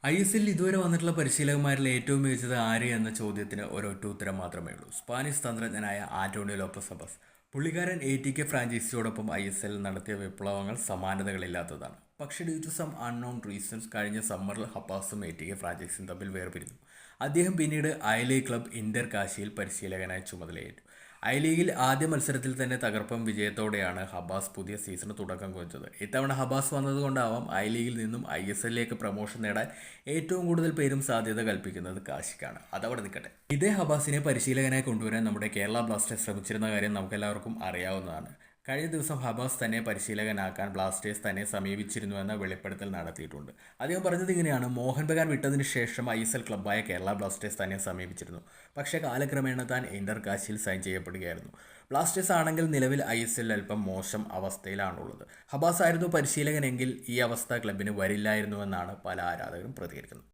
ISL ഇതുവരെ വന്നിട്ടുള്ള പരിശീലകന്മാരിൽ ഏറ്റവും മികച്ചത് ആര് എന്ന ചോദ്യത്തിന് ഒരൊറ്റ ഉത്തരം മാത്രമേ ഉള്ളൂ. സ്പാനിഷ് തന്ത്രജ്ഞനായ ആന്റോണിയോ ലോപ്പസ് ഹബാസ്. പുള്ളിക്കാരൻ ATK ഫ്രാഞ്ചൈസിയോടൊപ്പം ISL നടത്തിയ വിപ്ലവങ്ങൾ സമാനതകളില്ലാത്തതാണ്. പക്ഷേ due to some unknown reasons കഴിഞ്ഞ സമ്മറിൽ ഹബാസും ATK ഫ്രാഞ്ചൈസിയും തമ്മിൽ വേർപിരിഞ്ഞു. അദ്ദേഹം പിന്നീട് ഐ ലീഗ് ക്ലബ് ഇന്റർ കാശിയിൽ പരിശീലകനായി ചുമതലയേറ്റു. ഐ ലീഗിൽ ആദ്യ മത്സരത്തിൽ തന്നെ തകർപ്പൻ വിജയത്തോടെയാണ് ഹബാസ് പുതിയ സീസണ് തുടക്കം കുറിച്ചത്. ഇത്തവണ ഹബാസ് വന്നതുകൊണ്ടാവാം ഐ ലീഗിൽ നിന്നും ISLലേക്ക് പ്രമോഷൻ നേടാൻ ഏറ്റവും കൂടുതൽ പേരും സാധ്യത കൽപ്പിക്കുന്നത് കാശിക്കാണ്. അതവിടെ നിൽക്കട്ടെ. ഇതേ ഹബാസിനെ പരിശീലകനായി കൊണ്ടുവരാൻ നമ്മുടെ കേരള ബ്ലാസ്റ്റേഴ്സ് ശ്രമിച്ചിരുന്ന കാര്യം നമുക്കെല്ലാവർക്കും അറിയാവുന്നതാണ്. കഴിഞ്ഞ ദിവസം ഹബാസ് തന്നെ പരിശീലകനാക്കാൻ ബ്ലാസ്റ്റേഴ്സ് തന്നെ സമീപിച്ചിരുന്നുവെന്ന വെളിപ്പെടുത്തൽ നടത്തിയിട്ടുണ്ട്. അദ്ദേഹം പറഞ്ഞത് ഇങ്ങനെയാണ്: മോഹൻ ബഗാൻ വിട്ടതിന് ശേഷം ISL ക്ലബ്ബായ കേരള ബ്ലാസ്റ്റേഴ്സ് തന്നെ സമീപിച്ചിരുന്നു. പക്ഷേ കാലക്രമേണ താൻ ഇന്റർ കാശിയിൽ സൈൻ ചെയ്യപ്പെടുകയായിരുന്നു. ബ്ലാസ്റ്റേഴ്സ് ആണെങ്കിൽ നിലവിൽ ISL അല്പം മോശം അവസ്ഥയിലാണുള്ളത്. ഹബാസ് ആയിരുന്നു പരിശീലകനെങ്കിൽ ഈ അവസ്ഥ ക്ലബിന് വരില്ലായിരുന്നുവെന്നാണ് പല ആരാധകരും പ്രതികരിക്കുന്നത്.